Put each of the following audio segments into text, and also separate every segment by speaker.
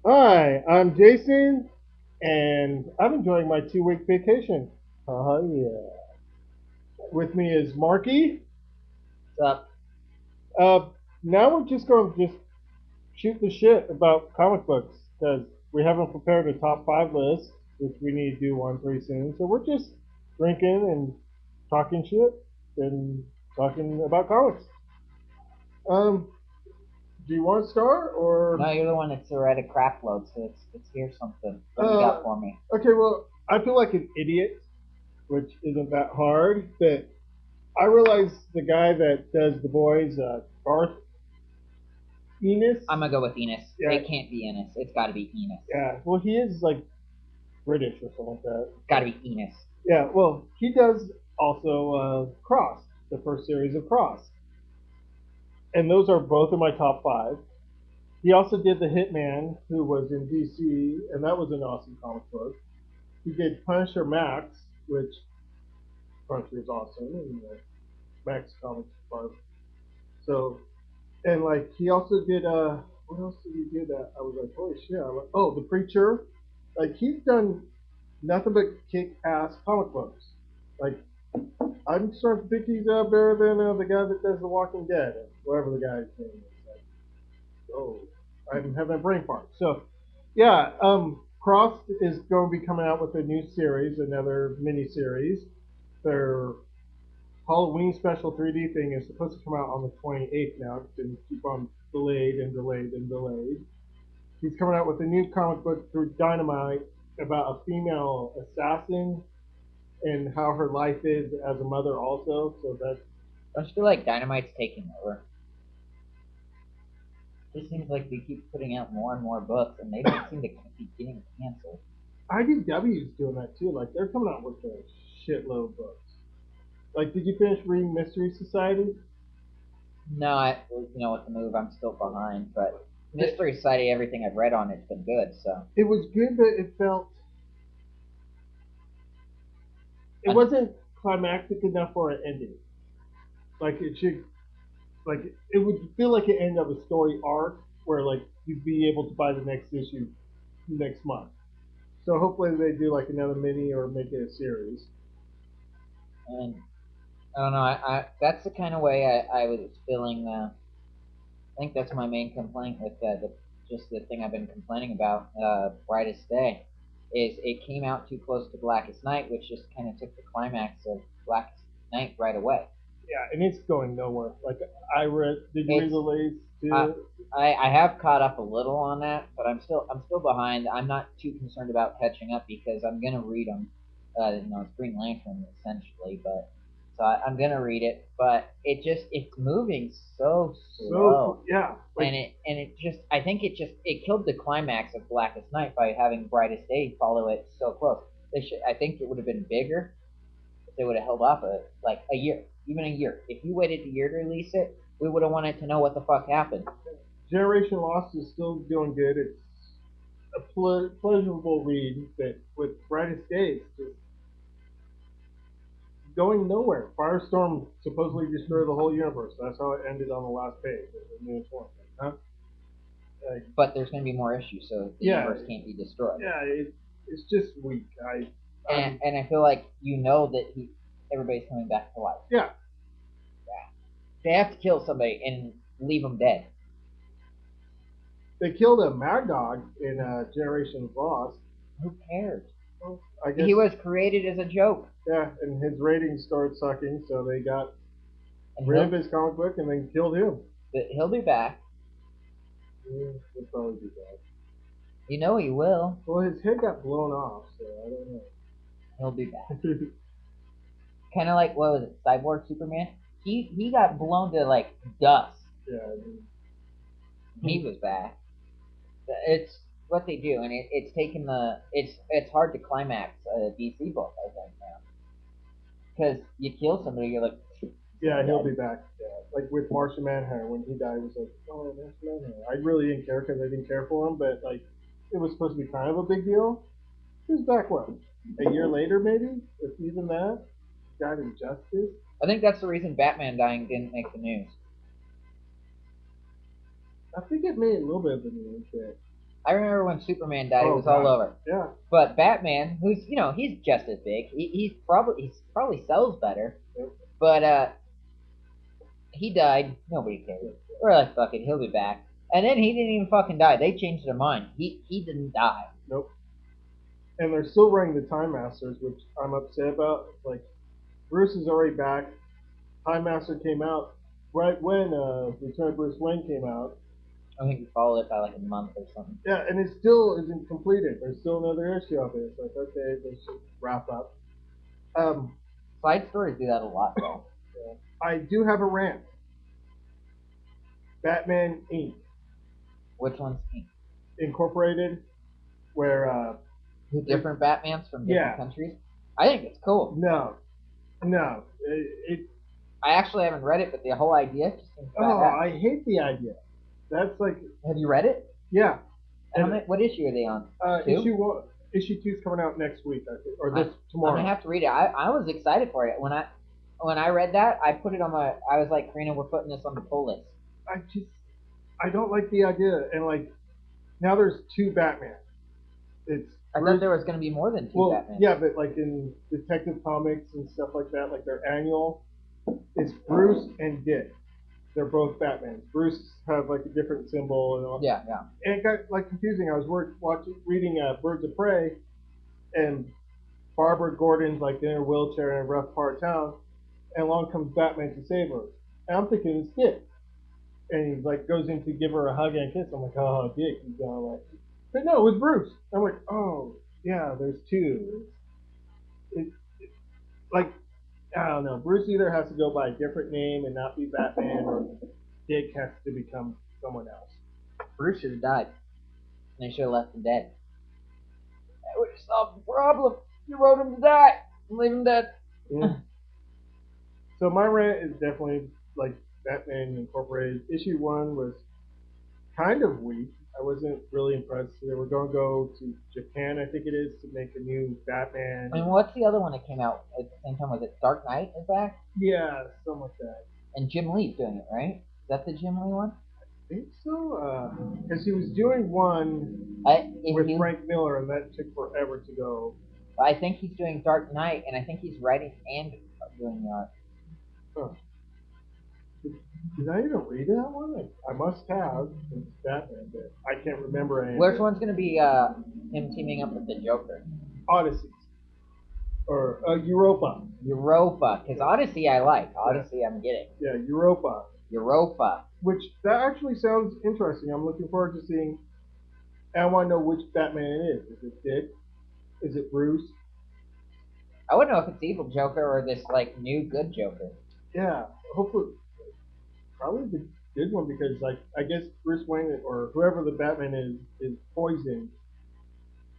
Speaker 1: Hi, I'm Jason, and I'm enjoying my 2 week vacation. Yeah. With me is Marky.
Speaker 2: What's up?
Speaker 1: Uh, Now we're just going to just shoot the shit about comic books because we haven't prepared a top five list, which we need to do one pretty soon. So we're just drinking and talking shit and talking about comics. Um, do you want to start or?
Speaker 2: No, you're the one that's already crap load, so let's hear something. What do you
Speaker 1: Uh,
Speaker 2: got for me?
Speaker 1: okay, well, I feel like an idiot, which isn't that hard, but I realize the guy that does the boys, Garth Ennis.
Speaker 2: I'm gonna go with Enos.
Speaker 1: Yeah,
Speaker 2: It can't be Ennis. It's got to be Enos.
Speaker 1: yeah. Well, he is like British or something like that.
Speaker 2: Got to be Enos.
Speaker 1: Yeah. Well, he does also Cross, the first series of Cross, and those are both in my top five. He also did the Hitman, who was in DC, and that was an awesome comic book. He did Punisher Max, which Punisher is awesome, and Max comics part. So and like he also did what else did he do that I was like holy shit I'm like, oh the preacher, like he's done nothing but kick ass comic books. Like I'm starting to think he's better than the guy that does The Walking Dead, whatever the guy's name is. Like, oh, I'm having a brain fart. So yeah, Cross is going to be coming out with a new series, another mini series. Their Halloween special 3D thing is supposed to come out on the 28th now. It's been keep on delayed and delayed and delayed. He's coming out with a new comic book through Dynamite about a female assassin and how her life is as a mother also. So that's
Speaker 2: Don't you feel like Dynamite's taking over? It just seems like they keep putting out more and more books, and they don't seem to keep getting canceled.
Speaker 1: IDW's doing that too. Like they're coming out with a shitload of books. Like, did you finish reading Mystery Society?
Speaker 2: No, with the move, I'm still behind. But
Speaker 1: It,
Speaker 2: Mystery Society, everything I've read on it's been good. So
Speaker 1: it was good, but it
Speaker 2: I,
Speaker 1: wasn't climactic enough for an ending. Like it should like it would feel like an end of a story arc where like you'd be able to buy the next issue next month. So hopefully they do like another mini or make it a series.
Speaker 2: and I don't know. That's the kind of way I was feeling. I think that's my main complaint with just the thing I've been complaining about. Brightest Day is it came out too close to Blackest Night, which just kind of took the climax of Blackest Night right away.
Speaker 1: Yeah, and it's going nowhere. Like I read, did you read
Speaker 2: It's
Speaker 1: the latest
Speaker 2: I,
Speaker 1: too?
Speaker 2: I have caught up a little on that, but I'm still behind. I'm not too concerned about catching up because I'm gonna read them. It's Green Lantern essentially, but I'm gonna read it. But it's moving so slow,
Speaker 1: Yeah, like
Speaker 2: and it just I think it killed the climax of Blackest Night by having Brightest Day follow it so close. I think it would have been bigger if they would have held off like a year, even a year. If you waited a year to release it, we would have wanted to know what the fuck happened.
Speaker 1: Generation Lost is still doing good. It's a pleasurable read, but with Brightest Days just going nowhere. Firestorm supposedly destroyed the whole universe. That's how it ended on the last page of the newest one. Huh? Like,
Speaker 2: But there's going to be more issues, so the
Speaker 1: yeah,
Speaker 2: universe can't be destroyed.
Speaker 1: yeah, it's just weak.
Speaker 2: And
Speaker 1: I'm,
Speaker 2: and I feel like that everybody's coming back to life.
Speaker 1: yeah,
Speaker 2: They have to kill somebody and leave them dead.
Speaker 1: they killed a Mad Dog in Generation Lost.
Speaker 2: Who cares?
Speaker 1: Well, I guess,
Speaker 2: He was created as a joke,
Speaker 1: yeah, and his ratings started sucking, so they got
Speaker 2: and
Speaker 1: rid of his comic book and then killed him.
Speaker 2: he'll be back.
Speaker 1: Yeah, would probably be bad.
Speaker 2: He will.
Speaker 1: Well, his head got blown off, so I don't
Speaker 2: He'll be back.
Speaker 1: know.
Speaker 2: Kind of like what was it, Cyborg Superman? He got blown to like dust.
Speaker 1: Yeah,
Speaker 2: He was back. It's what they do, and it's taken it's hard to climax a DC book. I think now because you kill somebody, you're like,
Speaker 1: yeah, he'll be back. Yeah, like with Martian Manhunter when he died, it was like, oh, Martian Manhunter. I really didn't care because I didn't care for him, but like, it was supposed to be kind of a big deal. He was back what, a year later maybe, if even that. Died in Justice.
Speaker 2: I think that's the reason Batman dying didn't make the news.
Speaker 1: I think it made a little bit of the news, but
Speaker 2: I remember when Superman died, it
Speaker 1: Oh
Speaker 2: was all
Speaker 1: God,
Speaker 2: over.
Speaker 1: yeah.
Speaker 2: But Batman, who's he's just as big. He's probably sells better.
Speaker 1: Yep.
Speaker 2: But he died. Nobody cares. We're like, fuck it, he'll be back. And then he didn't even fucking die. They changed their mind. He didn't die.
Speaker 1: Nope. And they're still running the Time Masters, which I'm upset about. Like Bruce is already back. Time Master came out right when Return of Bruce Wayne came out.
Speaker 2: I think we followed it by like a month or something.
Speaker 1: Yeah, and it still isn't completed. There's still another issue of it. It's like, okay, they should wrap up. Um,
Speaker 2: Side stories do that a lot, though.
Speaker 1: I do have a rant. Batman Inc.
Speaker 2: Which one's
Speaker 1: Incorporated, where
Speaker 2: the different Batmans from different
Speaker 1: yeah.
Speaker 2: countries? I think it's cool.
Speaker 1: No,
Speaker 2: I actually haven't read it, but the whole idea just seems badass.
Speaker 1: I hate the idea. That's like,
Speaker 2: Have you read it?
Speaker 1: yeah.
Speaker 2: What issue are they on?
Speaker 1: Issue 2 is coming out next week, I think, or tomorrow.
Speaker 2: I'm gonna have to read it. I was excited for it when I read that. I put it on my. I was like, Karina, we're putting this on the pull list.
Speaker 1: I don't like the idea, and like now there's two Batman.
Speaker 2: I thought there was gonna be more than two Batman.
Speaker 1: Yeah, but like in Detective Comics and stuff like that, like their annual, it's Bruce and Dick. They're both Batmans. Bruce have like a different symbol and all.
Speaker 2: Yeah.
Speaker 1: And it got like confusing. I was reading Birds of Prey, and Barbara Gordon's like in her wheelchair in a rough part of town, and along comes Batman to save her. And I'm thinking it's Dick, and he like goes in to give her a hug and a kiss. I'm like, oh, Dick. He's gonna like, but no, it was Bruce. I'm like, oh yeah, there's two. It's like I don't know. Bruce either has to go by a different name and not be Batman, or Dick has to become someone else.
Speaker 2: Bruce should have died. And they should have left him dead. That would have solved the problem. You wrote him to die. Leave him dead.
Speaker 1: Yeah. So my rant is definitely like Batman Incorporated. Issue 1 was kind of weak. I wasn't really impressed. They were going to go to Japan, I think it is, to make a new Batman.
Speaker 2: I mean, what's the other one that came out at the same time? Was it Dark Knight is back?
Speaker 1: Yeah, something like that.
Speaker 2: And Jim Lee's doing it, right? Is that the Jim Lee one?
Speaker 1: I think so. Because he was doing one with Frank Miller, and that took forever to go.
Speaker 2: I think he's doing Dark Knight, and I think he's writing and doing the art.
Speaker 1: Huh. Did I even read that one? I must have. It's Batman, but I can't remember anything.
Speaker 2: Which one's going to be him teaming up with the Joker?
Speaker 1: Odyssey. Or Europa.
Speaker 2: Europa. Because Odyssey I like. Odyssey I'm getting.
Speaker 1: Yeah, Europa.
Speaker 2: Which,
Speaker 1: that actually sounds interesting. I'm looking forward to seeing. And I want to know which Batman it is. Is it Dick? Is it Bruce?
Speaker 2: I wouldn't know if it's evil Joker or this like new good Joker.
Speaker 1: Yeah, hopefully, probably the good one because like I guess Bruce Wayne or whoever the Batman is poisoned,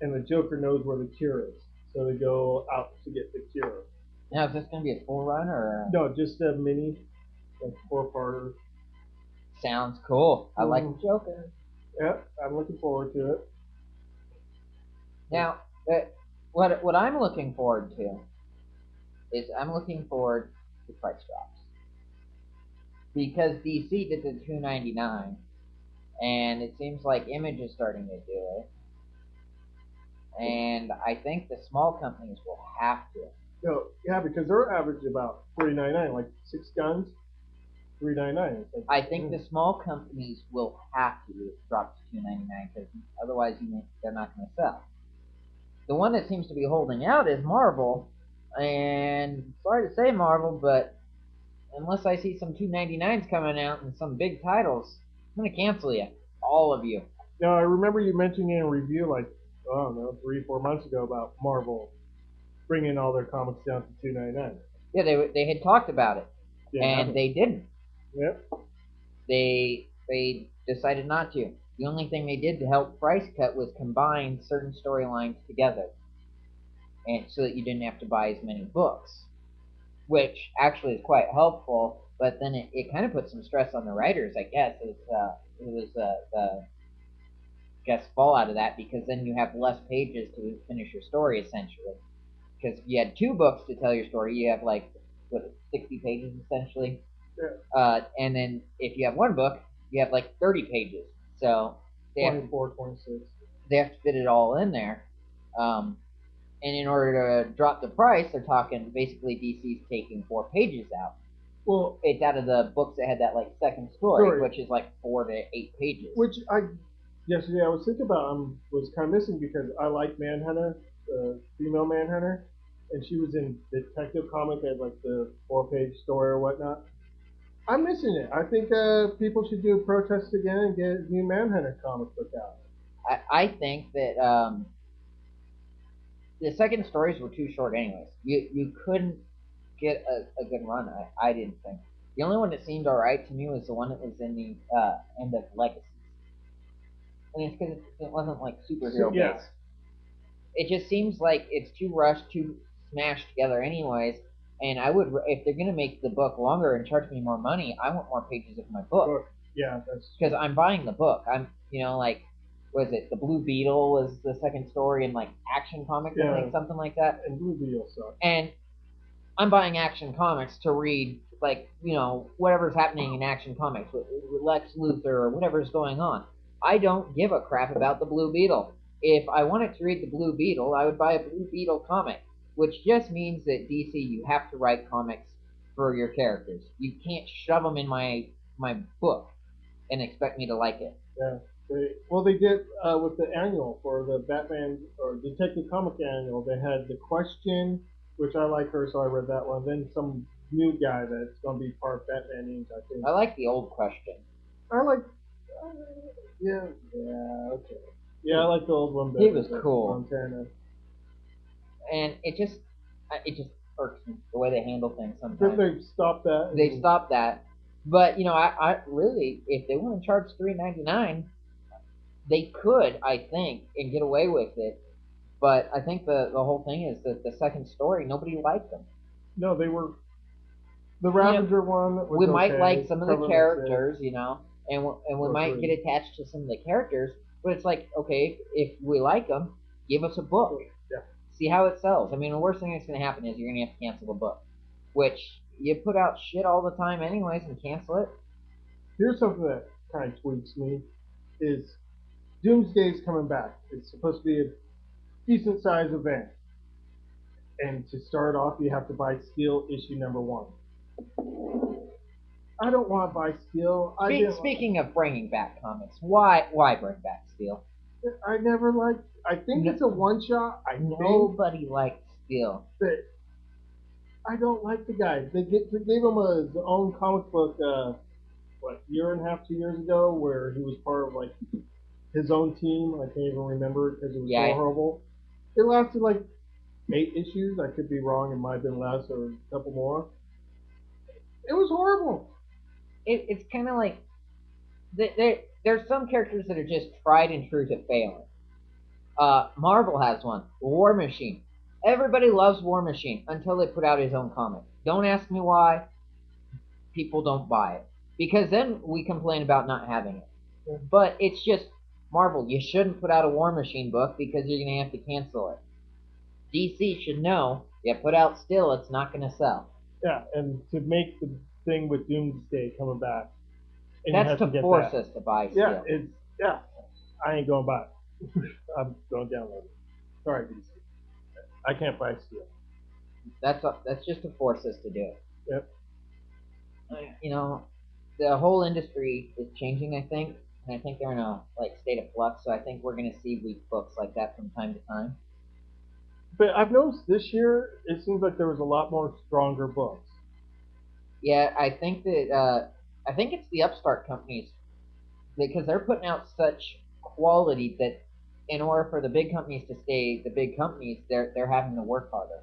Speaker 1: and the Joker knows where the cure is, so they go out to get the cure.
Speaker 2: Now is this gonna be a full run or?
Speaker 1: No, just a mini, like 4-parter.
Speaker 2: Sounds cool. I like the Joker.
Speaker 1: Yeah, I'm looking forward to it.
Speaker 2: Now, what I'm looking forward to is I'm looking forward to price drops because DC did the $2.99, and it seems like Image is starting to do it, and I think the small companies will have to.
Speaker 1: No, yeah, because they're average about $3.99, like 6 guns. $3.99.
Speaker 2: I think the small companies will have to drop to $2.99 because otherwise they're not going to sell. The one that seems to be holding out is Marvel, and sorry to say Marvel, but unless I see some $2.99s coming out and some big titles, I'm going to cancel you, all of you.
Speaker 1: Now I remember you mentioning in a review like I don't know 3-4 months ago about Marvel bringing all their comics down to $2.99.
Speaker 2: Yeah, they had talked about it, and they didn't.
Speaker 1: Yep.
Speaker 2: They decided not to. The only thing they did to help price cut was combine certain storylines together, and so that you didn't have to buy as many books, which actually is quite helpful. But then it kind of put some stress on the writers, I guess. It was the fallout of that because then you have less pages to finish your story essentially. Because if you had 2 books to tell your story, you have like 60 pages essentially.
Speaker 1: Yeah.
Speaker 2: And then if you have 1 book, you have like 30 pages. So they have
Speaker 1: 24, 26.
Speaker 2: they have to fit it all in there. And in order to drop the price, they're talking basically DC's taking 4 pages out.
Speaker 1: Well,
Speaker 2: it's out of the books that had that like second story, which is like 4 to 8 pages.
Speaker 1: Which yesterday I was thinking about was kind of missing because I like Manhunter, the female Manhunter, and she was in Detective Comic as like the 4-page story or whatnot. I'm missing it. I think people should do a protest again and get a new Manhunter comic book out.
Speaker 2: I think that the second stories were too short, anyways. You couldn't get a good run. I didn't think. The only one that seemed alright to me was the one that was in the end of Legacies. I mean, it's because it wasn't like superhero based. It just seems like it's too rushed, too smashed together, anyways. And I would, if they're gonna make the book longer and charge me more money, I want more pages of my book.
Speaker 1: Sure. Yeah, that's
Speaker 2: because I'm buying the book. I'm, like, was it the Blue Beetle was the second story in like Action Comics, I think, something like that.
Speaker 1: And Blue Beetle sucks.
Speaker 2: And I'm buying Action Comics to read, like, whatever's happening in Action Comics with Lex Luthor or whatever's going on. I don't give a crap about the Blue Beetle. If I wanted to read the Blue Beetle, I would buy a Blue Beetle comic, which just means that DC, you have to write comics for your characters. You can't shove them in my book and expect me to like it.
Speaker 1: Yeah. They did with the annual for the Batman or Detective Comic annual. They had the Question, which I like her, so I read that one. Then some new guy that's going to be part of Batman Inc. I think.
Speaker 2: I like the old Question.
Speaker 1: I like. Yeah. Okay. Yeah, I like the old one better.
Speaker 2: He was cool.
Speaker 1: Montana.
Speaker 2: And it just irks me the way they handle things sometimes.
Speaker 1: Then they stopped that.
Speaker 2: They stopped that. But I really, if they want to charge $3.99, they could, I think, and get away with it. But I think the whole thing is that the second story, nobody liked them.
Speaker 1: No, they were the Ravager one. Was
Speaker 2: we might like some of the characters, and we might get attached to some of the characters. But it's like, okay, if we like them, give us a book.
Speaker 1: Yeah.
Speaker 2: See how it sells. I mean, the worst thing that's going to happen is you're going to have to cancel the book, which you put out shit all the time anyways and cancel it.
Speaker 1: Here's something that kind of tweaks me is Doomsday's coming back. It's supposed to be a decent sized event. And to start off, you have to buy Steel issue number 1. I don't want to buy Steel.
Speaker 2: Speaking of bringing back comics, why bring back Steel?
Speaker 1: I never liked. I think it's a one-shot.
Speaker 2: Nobody liked Steel.
Speaker 1: But I don't like the guy. They gave him his own comic book, year and a half, 2 years ago, where he was part of like his own team. I can't even remember it because it was so horrible. It lasted like 8 issues. I could be wrong. It might have been less or a couple more. It was horrible.
Speaker 2: It's kind of like there's some characters that are just tried and true to failing. Marvel has one, War Machine. Everybody loves War Machine until they put out his own comic. Don't ask me why. People don't buy it. Because then we complain about not having it. Yeah. But it's just, Marvel, you shouldn't put out a War Machine book because you're going to have to cancel it. DC should know, you put out Steel, it's not going to sell.
Speaker 1: Yeah, and to make the thing with Doomsday coming back.
Speaker 2: That's to force us to buy Steel.
Speaker 1: Yeah, I ain't going to buy it. I'm going to download it. Sorry, DC. I can't buy Steel.
Speaker 2: That's just to force us to do it.
Speaker 1: Yep.
Speaker 2: The whole industry is changing, I think, and I think they're in a state of flux. So I think we're going to see weak books like that from time to time.
Speaker 1: But I've noticed this year it seems like there was a lot more stronger books.
Speaker 2: Yeah, I think that I think it's the upstart companies because they're putting out such quality that in order for the big companies to stay the big companies, they're having to work harder.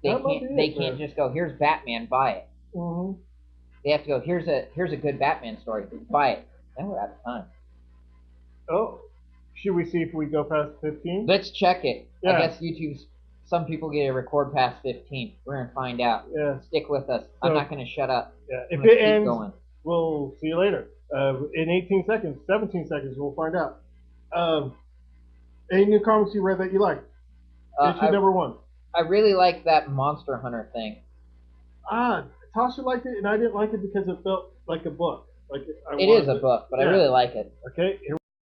Speaker 2: They can't just go, here's Batman, buy it.
Speaker 1: Mm-hmm.
Speaker 2: They have to go, here's a good Batman story, buy it. Then we're out of time.
Speaker 1: Oh, should we see if we go past 15?
Speaker 2: Let's check it. Yeah. I guess YouTube's. Some people get a record past 15. We're gonna find out.
Speaker 1: Yeah.
Speaker 2: Stick with us. So, I'm not gonna shut up.
Speaker 1: Yeah. If it ends, we'll see you later. In 18 seconds, 17 seconds, we'll find out. Any new comics you read that you liked? Issue number 1.
Speaker 2: I really like that Monster Hunter thing.
Speaker 1: Tasha liked it, and I didn't like it because it felt like a book. It is
Speaker 2: a book, but I really like it.
Speaker 1: Okay. Here